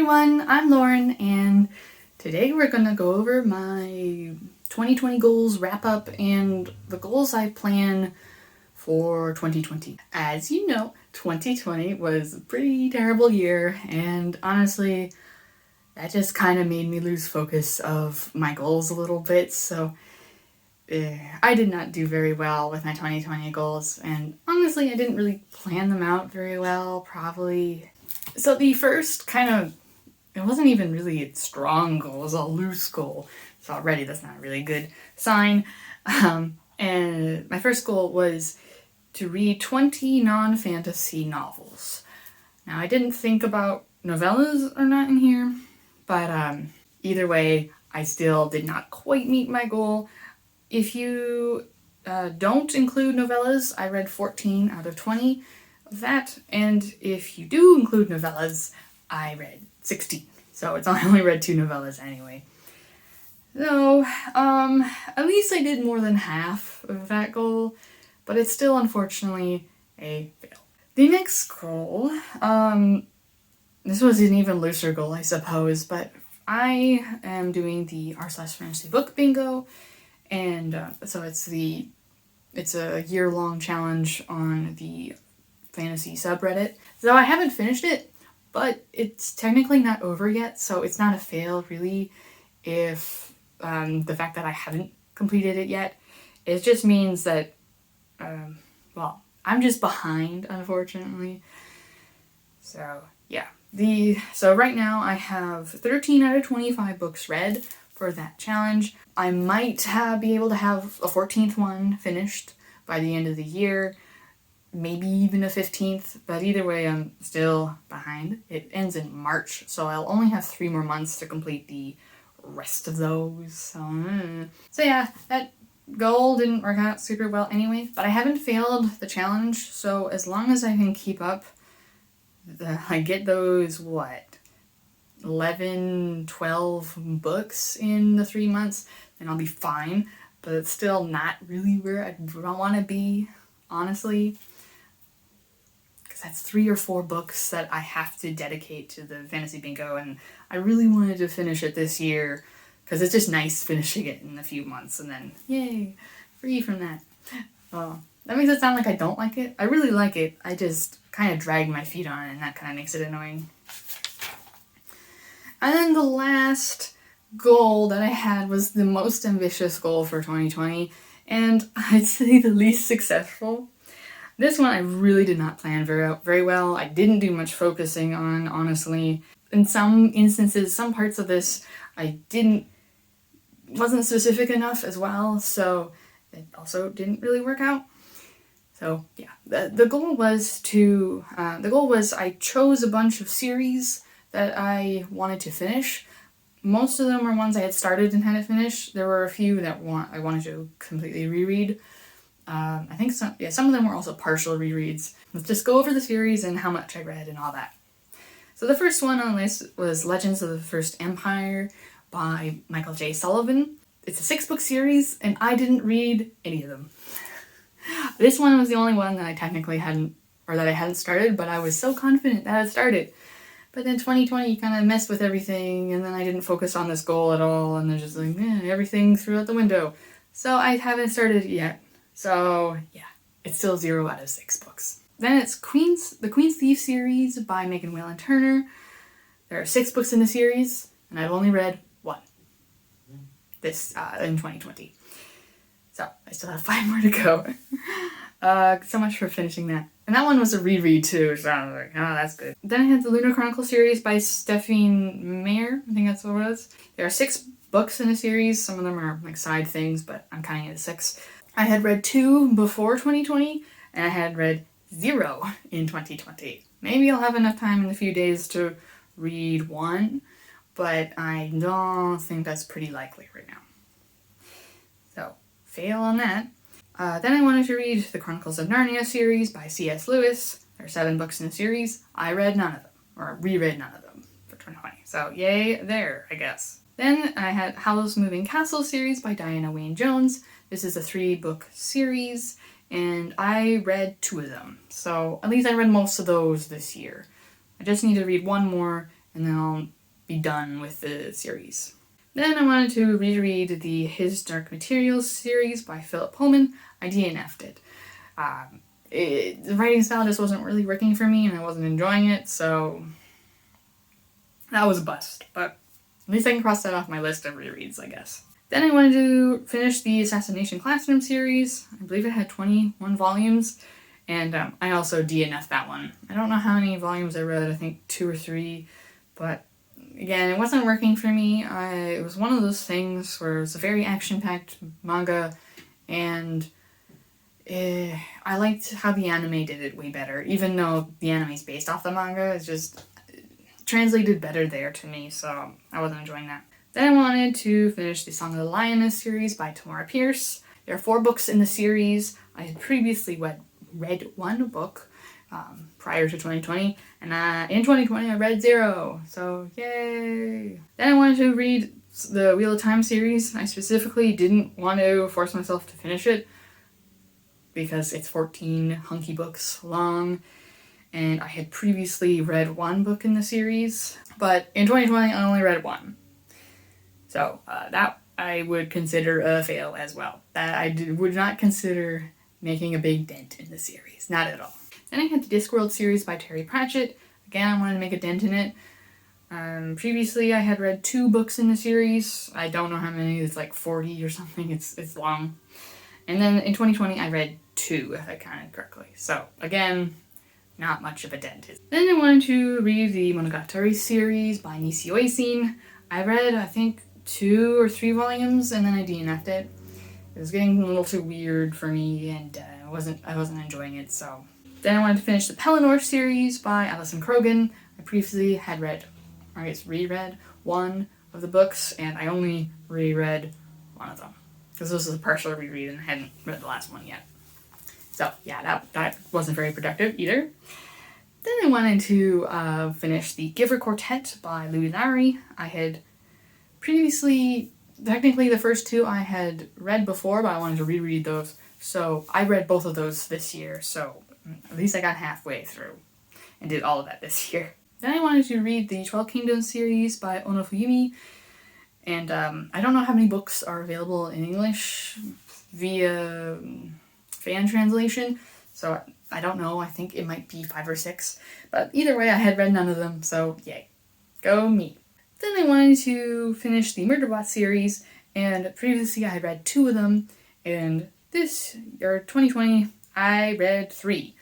everyone, I'm Lauren, and today we're gonna go over my 2020 goals wrap up and the goals I plan for 2020. As you know, 2020 was a pretty terrible year, and honestly, that just kind of made me lose focus of my goals a little bit, so I did not do very well with my 2020 goals, and honestly, I didn't really plan them out very well, probably. So the first it wasn't even really a strong goal, it was a loose goal. So already that's not a really good sign. And my first goal was to read 20 non-fantasy novels. Now I didn't think about novellas or not in here, but either way, I still did not quite meet my goal. If you don't include novellas, I read 14 out of 20 of that, and if you do include novellas, I read 16. So I only read 2 novellas anyway. So, at least I did more than half of that goal, but it's still unfortunately a fail. The next goal, this was an even looser goal, I suppose, but I am doing the r/fantasy book bingo, and so it's a year-long challenge on the fantasy subreddit. So I haven't finished it, but it's technically not over yet, so it's not a fail really if the fact that I haven't completed it yet. It just means that, I'm just behind, unfortunately. So yeah, so right now I have 13 out of 25 books read for that challenge. I might be able to have a 14th one finished by the end of the year, maybe even a 15th, but either way I'm still behind. It ends in March, so I'll only have 3 more months to complete the rest of those. So yeah, that goal didn't work out super well anyway, but I haven't failed the challenge, so as long as I can keep up, I get those, 11, 12 books in the 3 months, then I'll be fine, but it's still not really where I want to be, honestly. That's 3 or 4 books that I have to dedicate to the fantasy bingo, and I really wanted to finish it this year because it's just nice finishing it in a few months and then yay, free from that. That makes it sound like I don't like it. I really like it. I just kind of drag my feet on it, and that kind of makes it annoying. And then the last goal that I had was the most ambitious goal for 2020, and I'd say the least successful. This one I really did not plan very well. I didn't do much focusing on, honestly. In some instances, some parts of this I wasn't specific enough as well, so it also didn't really work out. So yeah, the goal was I chose a bunch of series that I wanted to finish. Most of them were ones I had started and hadn't finished. There were a few that I wanted to completely reread. I think some of them were also partial rereads. Let's just go over the series and how much I read and all that. So the first one on the list was Legends of the First Empire by Michael J. Sullivan. It's a 6-book series, and I didn't read any of them. This one was the only one that I technically hadn't started, but I was so confident that I'd started. But then 2020 kind of messed with everything, and then I didn't focus on this goal at all, and there's just everything threw out the window. So I haven't started it yet. So yeah, it's still 0 out of 6 books. Then it's The Queen's Thief series by Megan Whalen Turner. There are 6 books in the series, and I've only read 1 this in 2020. So I still have 5 more to go. So much for finishing that. And that one was a reread too, so I was like, oh, that's good. Then I had the Lunar Chronicle series by Stephanie Meyer. I think that's what it was. There are 6 books in the series. Some of them are like side things, but I'm counting it as 6. I had read 2 before 2020, and I had read 0 in 2020. Maybe I'll have enough time in a few days to read 1, but I don't think that's pretty likely right now. So, fail on that. Then I wanted to read the Chronicles of Narnia series by C.S. Lewis. There are 7 books in the series. I read none of them, or reread none of them for 2020. So, yay there, I guess. Then I had Howl's Moving Castle series by Diana Wynne Jones. This is a 3-book series, and I read 2 of them. So at least I read most of those this year. I just need to read 1 more, and then I'll be done with the series. Then I wanted to reread the His Dark Materials series by Philip Pullman. I DNF'd it. The writing style just wasn't really working for me and I wasn't enjoying it, so that was a bust. But at least I can cross that off my list of rereads, I guess. Then I wanted to finish the Assassination Classroom series. I believe it had 21 volumes, and I also DNF'd that one. I don't know how many volumes I read, I think 2 or 3, but again, it wasn't working for me. It was one of those things where it's a very action-packed manga, and I liked how the anime did it way better. Even though the anime is based off the manga, it's just translated better there to me, so I wasn't enjoying that. Then I wanted to finish the Song of the Lioness series by Tamora Pierce. There are 4 books in the series. I had previously read 1 book prior to 2020, and in 2020 I read 0, so yay! Then I wanted to read the Wheel of Time series. I specifically didn't want to force myself to finish it because it's 14 hunky books long, and I had previously read 1 book in the series, but in 2020 I only read 1. So that I would consider a fail as well. That I would not consider making a big dent in the series, not at all. Then I had the Discworld series by Terry Pratchett. Again, I wanted to make a dent in it. Previously I had read 2 books in the series. I don't know how many, it's like 40 or something, it's long. And then in 2020 I read 2, if I counted correctly. So again, not much of a dent. Then I wanted to read the Monogatari series by Nisi Oisin. I read, I think, 2 or 3 volumes, and then I DNF'd it. It was getting a little too weird for me, and I wasn't enjoying it, so. Then I wanted to finish the Pelennor series by Alison Krogan. I previously had read, or I guess reread, 1 of the books, and I only reread 1 of them. Because this was a partial reread, and I hadn't read the last one yet. So, yeah, that wasn't very productive either. Then I wanted to finish the Giver Quartet by Louis Lowry. I had previously, technically the first 2 I had read before, but I wanted to reread those. So I read both of those this year, so at least I got halfway through and did all of that this year. Then I wanted to read the 12 Kingdoms series by Ono Fuyumi, and I don't know how many books are available in English via fan translation, so I don't know, I think it might be 5 or 6, but either way I had read none of them, so yay. Go me. Then I wanted to finish the Murderbot series, and previously I had read 2 of them, and this year, 2020, I read 3.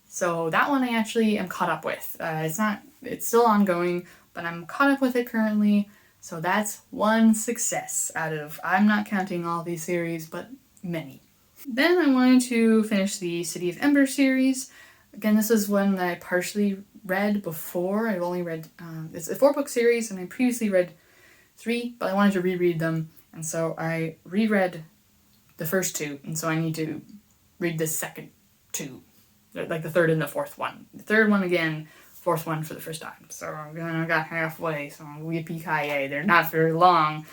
So that one I actually am caught up with. It's still ongoing, but I'm caught up with it currently, so that's 1 success out of, I'm not counting all these series, but many. Then I wanted to finish the City of Ember series. Again, this is one that I partially read before. I've only read, it's a 4-book series, and I previously read 3, but I wanted to reread them, and so I reread the first 2, and so I need to read the second 2, like the 3rd and the 4th one. The 3rd one again, 4th one for the first time. So I got halfway, so yippee-ki-yay, they're not very long.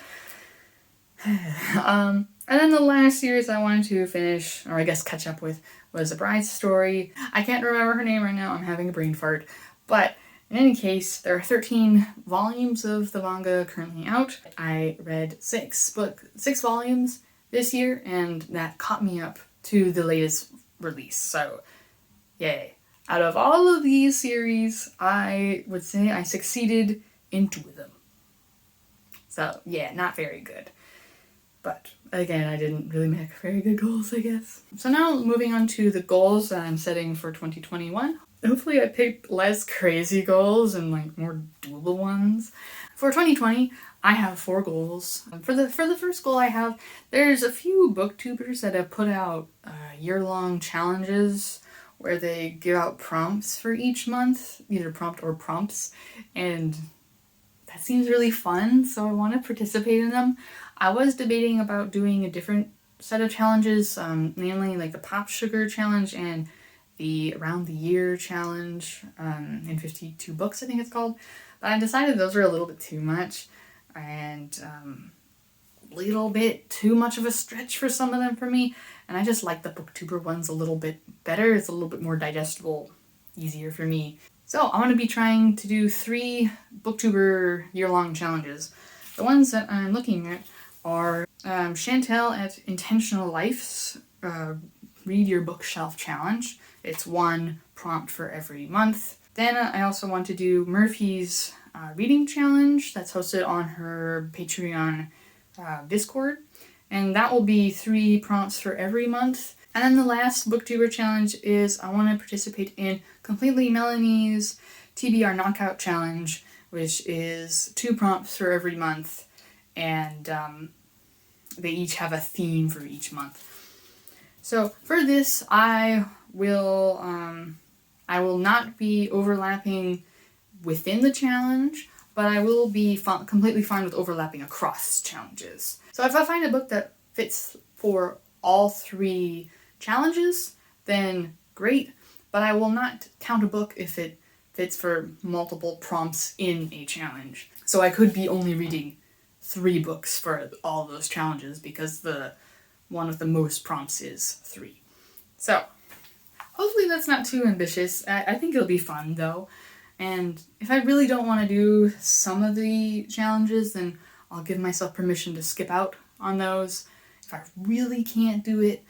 And then the last series I wanted to finish, or I guess catch up with, was A Bride's Story. I can't remember her name right now, I'm having a brain fart. But in any case, there are 13 volumes of the manga currently out. I read 6 volumes this year, and that caught me up to the latest release. So, yay. Out of all of these series, I would say I succeeded in 2 of them. So, yeah, not very good. But again, I didn't really make very good goals, I guess. So now moving on to the goals that I'm setting for 2021. Hopefully I picked less crazy goals and like more doable ones. For 2020, I have 4 goals. For the first goal I have, there's a few booktubers that have put out year-long challenges where they give out prompts for each month, either prompt or prompts, and that seems really fun, so I want to participate in them. I was debating about doing a different set of challenges, namely like the Pop Sugar Challenge and the Around the Year Challenge in 52 books, I think it's called. But I decided those were a little bit too much and a little bit too much of a stretch for some of them for me. And I just like the booktuber ones a little bit better. It's a little bit more digestible, easier for me. So I'm going to be trying to do 3 Booktuber year-long challenges. The ones that I'm looking at are Chantel at Intentional Life's Read Your Bookshelf Challenge. It's 1 prompt for every month. Then I also want to do Murphy's reading challenge that's hosted on her Patreon Discord. And that will be 3 prompts for every month. And then the last Booktuber challenge is I want to participate in Completely Melanie's TBR Knockout Challenge, which is 2 prompts for every month, and they each have a theme for each month. So for this, I will not be overlapping within the challenge, but I will be completely fine with overlapping across challenges. So if I find a book that fits for all 3 challenges, then great, but I will not count a book if it fits for multiple prompts in a challenge. So I could be only reading 3 books for all those challenges because the one with the most prompts is 3. So hopefully that's not too ambitious. I think it'll be fun though. And if I really don't want to do some of the challenges, then I'll give myself permission to skip out on those if I really can't do it.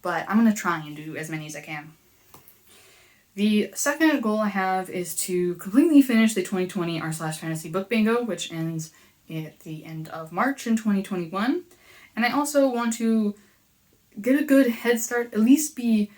But I'm going to try and do as many as I can. The second goal I have is to completely finish the 2020 r/fantasy book bingo, which ends at the end of March in 2021. And I also want to get a good head start, at least be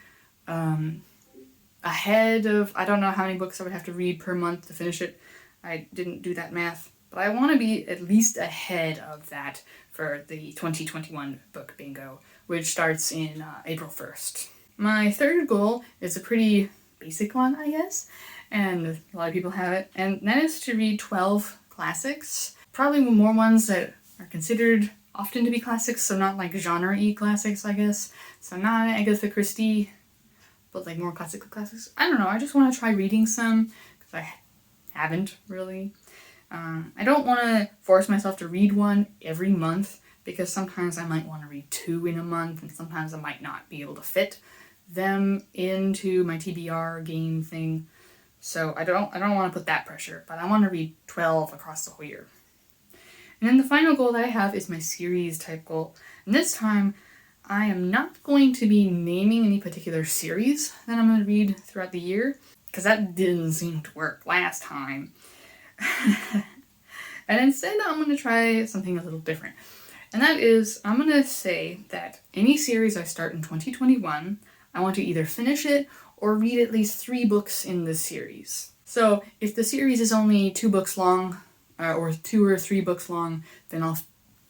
ahead of, I don't know how many books I would have to read per month to finish it. I didn't do that math. But I want to be at least ahead of that for the 2021 book bingo, which starts in April 1st. My third goal is a pretty basic one, I guess, and a lot of people have it, and that is to read 12 classics. Probably more ones that are considered often to be classics, so not like genre-y classics, I guess. So not Agatha Christie, but like more classical classics. I don't know, I just want to try reading some, because I haven't really. I don't want to force myself to read one every month, because sometimes I might want to read 2 in a month, and sometimes I might not be able to fit them into my TBR game thing. So I don't want to put that pressure, but I want to read 12 across the whole year. And then the final goal that I have is my series type goal. And this time, I am not going to be naming any particular series that I'm going to read throughout the year, because that didn't seem to work last time. And instead, I'm going to try something a little different. And that is, I'm going to say that any series I start in 2021, I want to either finish it or read at least 3 books in this series. So if the series is only 2 books long, or 2 or 3 books long, then I'll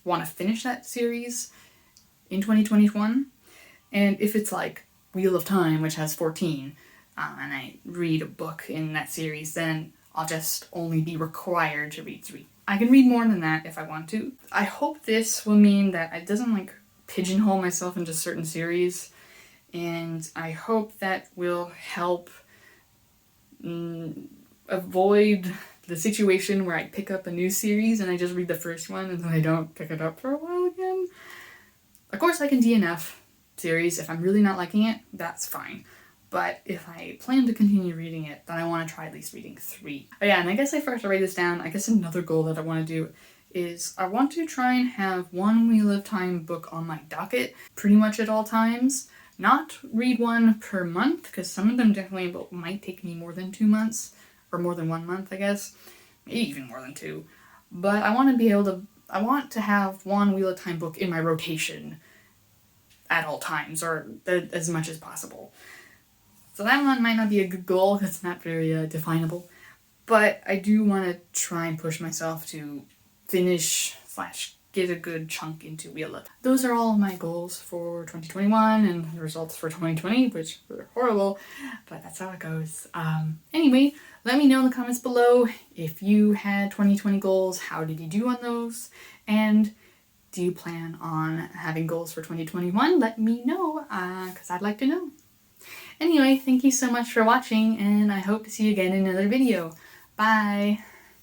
want to finish that series in 2021. And if it's like Wheel of Time, which has 14, and I read a book in that series, then I'll just only be required to read 3. I can read more than that if I want to. I hope this will mean that it doesn't like pigeonhole myself into certain series, and I hope that will help avoid the situation where I pick up a new series and I just read the first one and then I don't pick it up for a while again. Of course I can DNF series. If I'm really not liking it, that's fine. But if I plan to continue reading it, then I want to try at least reading 3. Oh yeah, and I guess I forgot to write this down. I guess another goal that I want to do is I want to try and have 1 Wheel of Time book on my docket pretty much at all times. Not read 1 per month, because some of them definitely might take me more than 2 months, or more than 1 month, I guess. Maybe even more than 2. But I want to have 1 Wheel of Time book in my rotation at all times, or as much as possible. So that one might not be a good goal, because it's not very definable. But I do want to try and push myself to finish / get a good chunk into Wheel of Time. Those are all of my goals for 2021 and the results for 2020, which were horrible, but that's how it goes. Anyway, let me know in the comments below if you had 2020 goals, how did you do on those, and do you plan on having goals for 2021? Let me know, because I'd like to know. Anyway, thank you so much for watching, and I hope to see you again in another video. Bye!